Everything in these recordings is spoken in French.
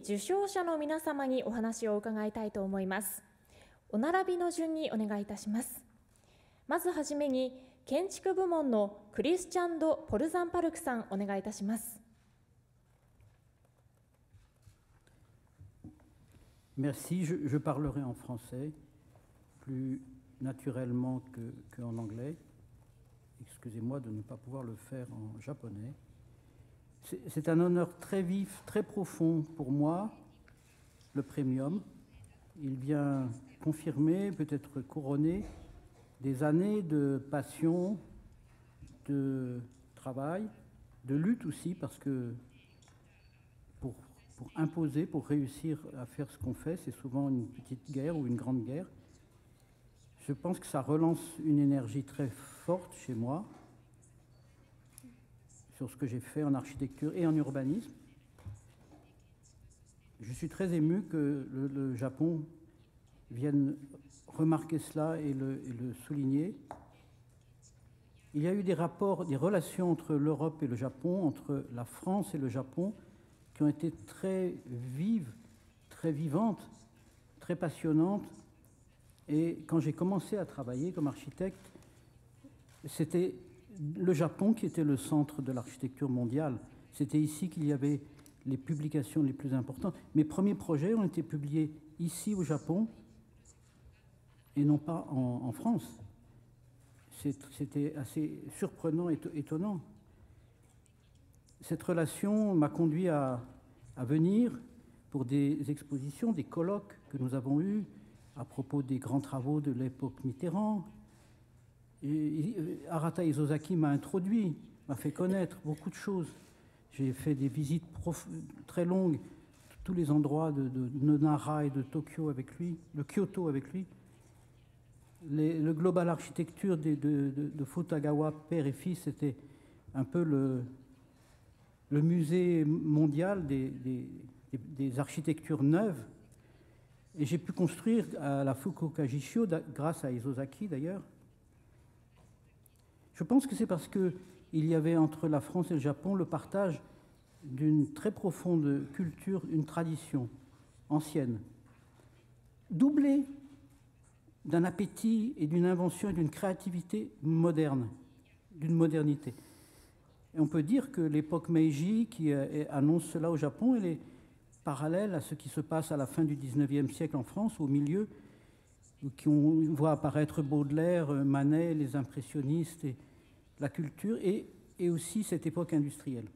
受賞者の皆様にお話を伺いたいと思います。お並びの順にお願いいたします。まずはじめに建築部門のクリスチャン・ド・ポルザンパルクさん、お願いいたします。Merci, je parlerai en français, plus naturellement qu'en anglais. Excusez-moi de ne pas pouvoir le faire en japonais. C'est un honneur très vif, très profond pour moi, le Premium. Il vient confirmer, peut-être couronner, des années de passion, de travail, de lutte aussi, parce que pour imposer, pour réussir à faire ce qu'on fait, c'est souvent une petite guerre ou une grande guerre. Je pense que ça relance une énergie très forte chez moi sur ce que j'ai fait en architecture et en urbanisme. Je suis très ému que le Japon vienne remarquer cela et le souligner. Il y a eu des rapports, des relations entre l'Europe et le Japon, entre la France et le Japon, qui ont été très vives, très vivantes, très passionnantes. Et quand j'ai commencé à travailler comme architecte, c'était le Japon qui était le centre de l'architecture mondiale. C'était ici qu'il y avait les publications les plus importantes. Mes premiers projets ont été publiés ici au Japon et non pas en France. C'était assez surprenant et étonnant. Cette relation m'a conduit à venir pour des expositions, des colloques que nous avons eus à propos des grands travaux de l'époque Mitterrand. Arata Isozaki m'a introduit, m'a fait connaître beaucoup de choses. J'ai fait des visites très longues, tous les endroits de Nara et de Tokyo avec lui, de Kyoto avec lui. Le Global Architecture de Futagawa, père et fils, c'était un peu le musée mondial des architectures neuves. Et j'ai pu construire à la Fukuoka Jishio, grâce à Isozaki d'ailleurs. Je pense que c'est parce qu'il y avait entre la France et le Japon le partage d'une très profonde culture, une tradition ancienne, doublée d'un appétit et d'une invention et d'une créativité moderne, d'une modernité. Et on peut dire que l'époque Meiji, qui annonce cela au Japon, elle est parallèle à ce qui se passe à la fin du XIXe siècle en France, au milieu, on voit apparaître Baudelaire, Manet, les impressionnistes, et la culture, et aussi cette époque industrielle.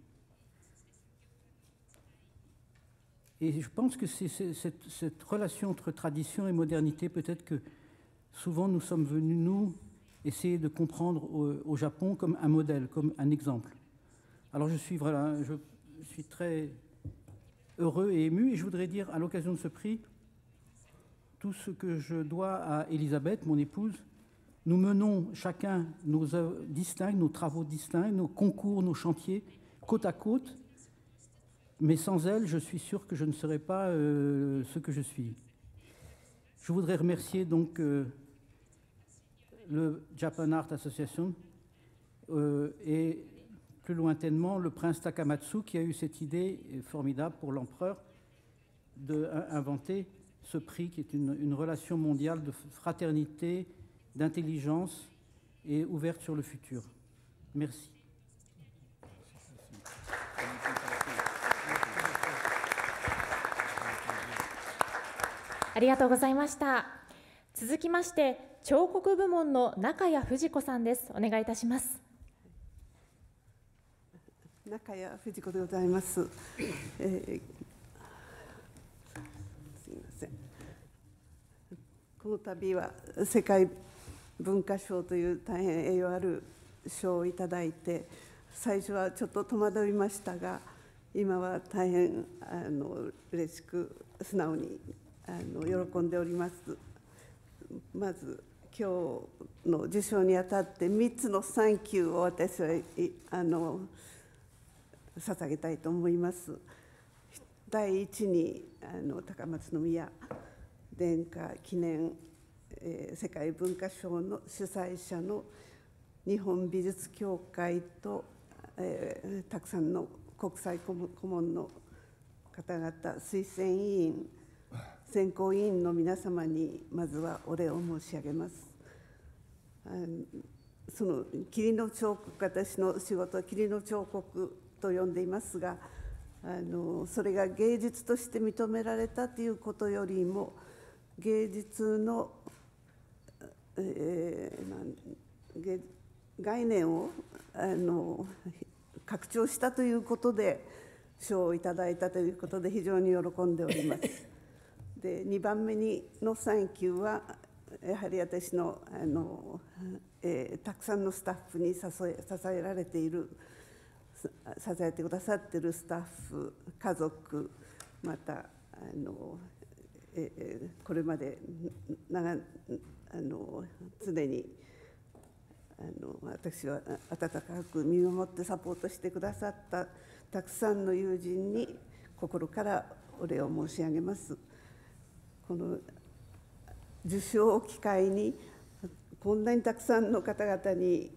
Et je pense que c'est cette relation entre tradition et modernité, peut-être que souvent nous sommes venus, nous, essayer de comprendre au Japon comme un modèle, comme un exemple. Alors je suis très heureux et ému, et je voudrais dire à l'occasion de ce prix tout ce que je dois à Elisabeth, mon épouse. Nous menons chacun nos œuvres distinctes, nos travaux distincts, nos concours, nos chantiers, côte à côte, mais sans elle, je suis sûr que je ne serais pas ce que je suis. Je voudrais remercier donc le Japan Art Association et plus lointainement le prince Takamatsu qui a eu cette idée formidable pour l'empereur d'inventer ce prix qui est une relation mondiale de fraternité, d'intelligence et ouverte sur le futur. Merci. ありがとうございました。続きまして彫刻部門の中谷藤子さんです。お願いいたします。中谷藤子でございます。すみません。この度は世界文化賞という大変栄誉ある賞をいただいて、最初はちょっと戸惑いましたが、今は大変嬉しく素直に喜んでおります。まず今日の受賞にあたって3つのサンキューを私は捧げたいと思います。第一に高松宮殿下記念、世界文化賞の主催者の日本美術協会と、たくさんの国際顧問の方々、推薦委員、選考委員の皆様にまずはお礼を申し上げます。その霧の彫刻、私の仕事は霧の彫刻と呼んでいますが、それが芸術として認められたということよりも、芸術の、概念を拡張したということで賞をいただいたということで非常に喜んでおります。で、2番目のサンキューはやはり私のたくさんのスタッフに支えられている、支えてくださっているスタッフ、家族、またこれまで常に私は温かく見守ってサポートしてくださったたくさんの友人に心からお礼を申し上げます。この受賞を機会にこんなにたくさんの方々に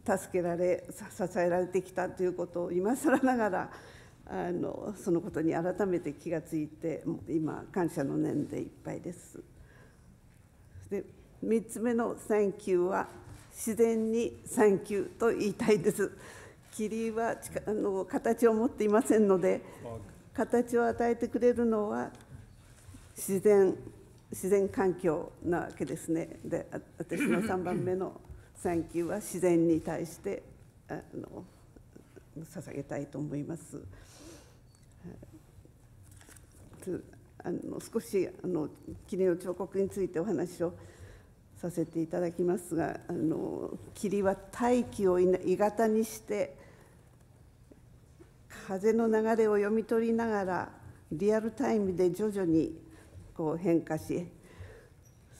助けられ支えられてきたということを今更ながらそのことに改めて気がついて今感謝の念でいっぱいです。で、3つ目のサンキューは自然にサンキューと言いたいです。霧は形を持っていませんので、形を与えてくれるのは自然環境なわけですね。で、私の3番目のサンキューは自然に対して捧げたいと思います。少し霧の彫刻についてお話をさせていただきますが、霧は大気を鋳型にして風の流れを読み取りながらリアルタイムで徐々にこう変化し、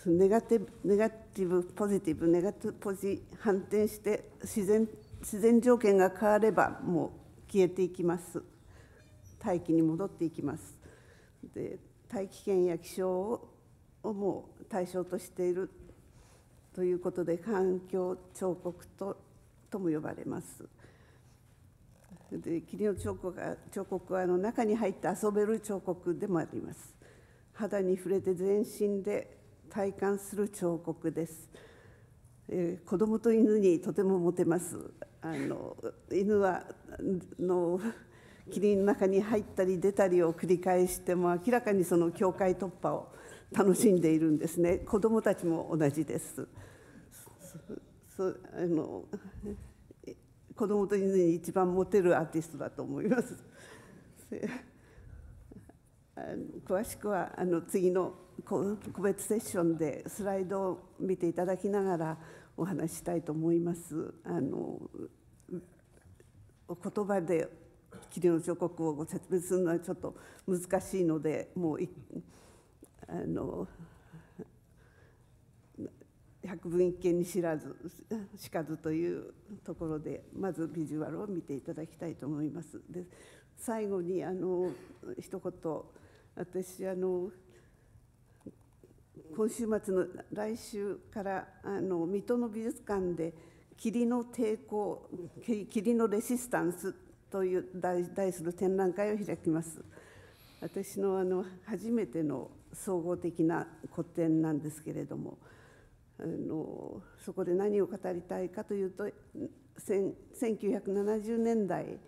ネガティブポジティブネガティブポジ反転して自然条件が変わればもう消えていきます。大気に戻っていきます。で、大気圏や気象をもう対象としているということで環境彫刻とも呼ばれます。で、霧の彫刻は中に入って遊べる彫刻でもあります。肌に触れて全身で体感する彫刻です。子供と犬にとてもモテます。犬は霧の中に入ったり出たりを繰り返しても明らかにその境界突破を楽しんでいるんですね。子供たちも同じです。子供と犬に一番モテるアーティストだと思います。詳しくは次の個別セッションでスライドを見ていただきながらお話ししたいと思います。言葉で霧の彫刻をご説明するのはちょっと難しいので、もう百聞一見にしかずというところでまずビジュアルを見ていただきたいと思います。で、最後に一言、私今週末の来週から水戸の美術館で霧の抵抗、霧のレシスタンスという題する展覧会を開きます。私の初めての総合的な個展なんですけれども、そこで何を語りたいかというと、1970年代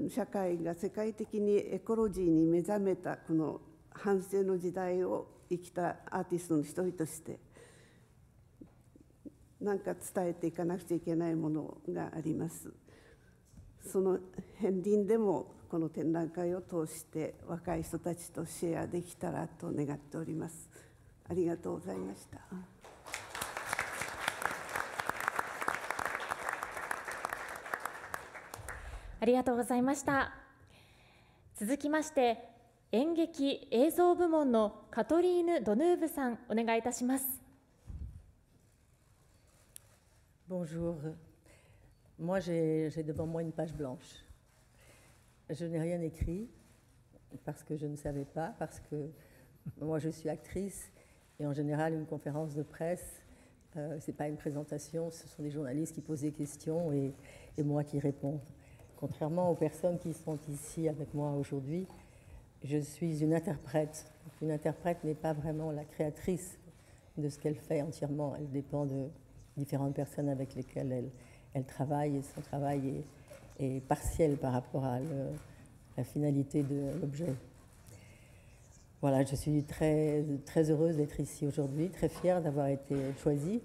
社会が世界的にエコロジーに目覚めたこの反省の時代を生きたアーティストの一人として何か伝えていかなくちゃいけないものがあります。その片鱗でもこの展覧会を通して若い人たちとシェアできたらと願っております。ありがとうございました。ありがとうございました。続きまして演劇映像部門のカトリーヌ・ドヌーブさん、お願いいたします。Bonjour. Moi, j'ai devant moi une page blanche. Je n'ai rien écrit parce que je ne savais pas, parce que moi, je suis actrice et en général, une conférence de presse, ce n'est pas une présentation, ce sont des journalistes qui posent des questions et moi qui réponds. Contrairement aux personnes qui sont ici avec moi aujourd'hui, je suis une interprète. Une interprète n'est pas vraiment la créatrice de ce qu'elle fait entièrement. Elle dépend de différentes personnes avec lesquelles elle travaille, et son travail est partiel par rapport à la finalité de l'objet. Voilà, je suis très, très heureuse d'être ici aujourd'hui, très fière d'avoir été choisie.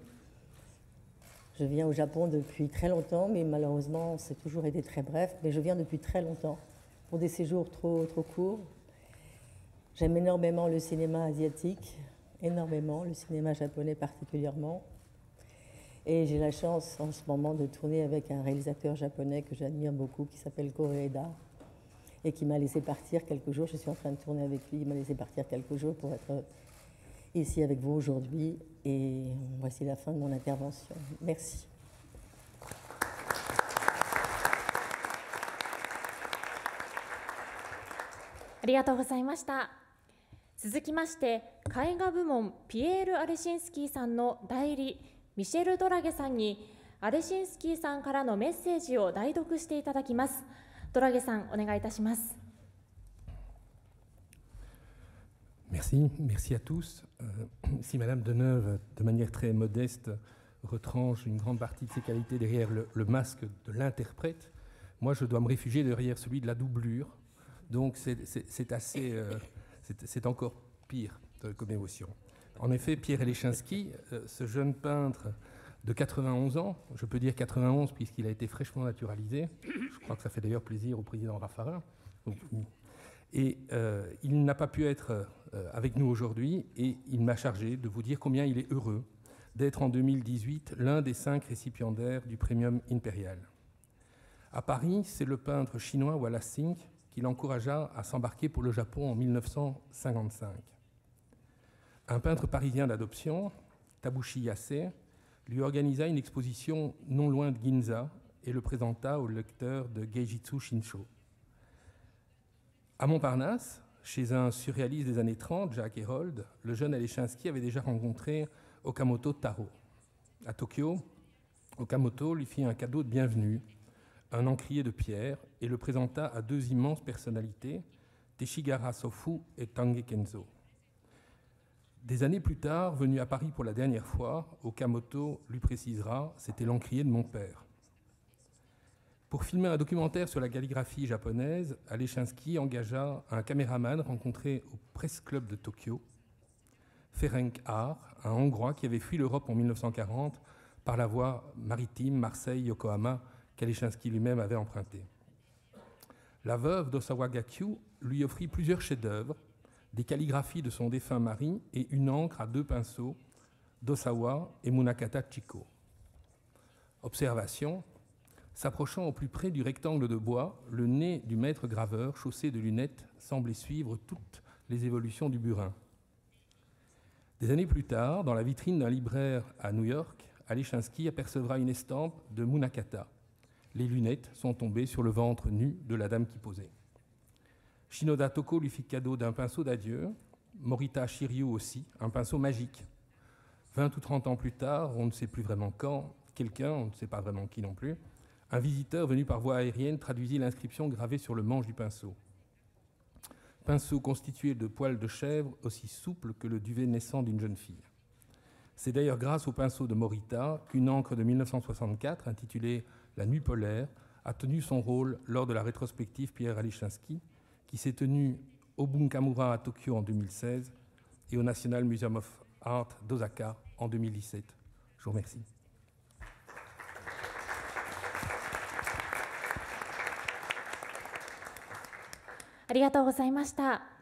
Je viens au Japon depuis très longtemps, mais malheureusement, c'est toujours été très bref. Mais je viens depuis très longtemps, pour des séjours trop courts. J'aime énormément le cinéma asiatique, énormément, le cinéma japonais particulièrement. Et j'ai la chance en ce moment de tourner avec un réalisateur japonais que j'admire beaucoup, qui s'appelle Koreeda, et qui m'a laissé partir quelques jours. Je suis en train de tourner avec lui, il m'a laissé partir quelques jours pour être ici avec vous aujourd'hui. Et voici la fin de mon intervention. Merci. ありがとうございました。続きまして絵画部門ピエール・アレシンスキーさんの代理ミシェル・ドラゲさんにアレシンスキーさんからのメッセージを代読していただきます。ドラゲさん、お願いいたします。Merci à tous. Si Madame Deneuve, de manière très modeste, retranche une grande partie de ses qualités derrière le masque de l'interprète, moi je dois me réfugier derrière celui de la doublure. Donc c'est assez, c'est encore pire comme émotion. En effet, Pierre Eleschinski, ce jeune peintre de 91 ans, je peux dire 91 puisqu'il a été fraîchement naturalisé, je crois que ça fait d'ailleurs plaisir au président Raffarin, et il n'a pas pu être avec nous aujourd'hui, et il m'a chargé de vous dire combien il est heureux d'être en 2018 l'un des 5 récipiendaires du Premium Impérial. À Paris, c'est le peintre chinois Wallace Singh qui l'encouragea à s'embarquer pour le Japon en 1955. Un peintre parisien d'adoption, Tabushi Yase, lui organisa une exposition non loin de Ginza et le présenta au lecteur de Geijitsu Shinsho. À Montparnasse, chez un surréaliste des années 30, Jacques Herold, le jeune Eleschinski avait déjà rencontré Okamoto Taro. À Tokyo, Okamoto lui fit un cadeau de bienvenue, un encrier de pierre, et le présenta à 2 immenses personnalités, Teshigara Sofu et Tange Kenzo. Des années plus tard, venu à Paris pour la dernière fois, Okamoto lui précisera « c'était l'encrier de mon père ». Pour filmer un documentaire sur la calligraphie japonaise, Eleschinski engagea un caméraman rencontré au Press Club de Tokyo, Ferenc Ár, un Hongrois qui avait fui l'Europe en 1940 par la voie maritime Marseille-Yokohama qu'Eleschinski lui-même avait emprunté. La veuve d'Osawa Gakyu lui offrit plusieurs chefs-d'œuvre, des calligraphies de son défunt mari et une encre à 2 pinceaux d'Osawa et Munakata Chiko. Observation: s'approchant au plus près du rectangle de bois, le nez du maître graveur, chaussé de lunettes, semblait suivre toutes les évolutions du burin. Des années plus tard, dans la vitrine d'un libraire à New York, Eleschinski apercevra une estampe de Munakata. Les lunettes sont tombées sur le ventre nu de la dame qui posait. Shinoda Toko lui fit cadeau d'un pinceau d'adieu, Morita Shiryu aussi, un pinceau magique. 20 ou 30 ans plus tard, on ne sait plus vraiment quand, quelqu'un, on ne sait pas vraiment qui non plus, un visiteur venu par voie aérienne traduisit l'inscription gravée sur le manche du pinceau. Pinceau constitué de poils de chèvre aussi souple que le duvet naissant d'une jeune fille. C'est d'ailleurs grâce au pinceau de Morita qu'une encre de 1964, intitulée « La nuit polaire », a tenu son rôle lors de la rétrospective Pierre Eleschinski, qui s'est tenue au Bunkamura à Tokyo en 2016 et au National Museum of Art d'Osaka en 2017. Je vous remercie. ありがとうございました。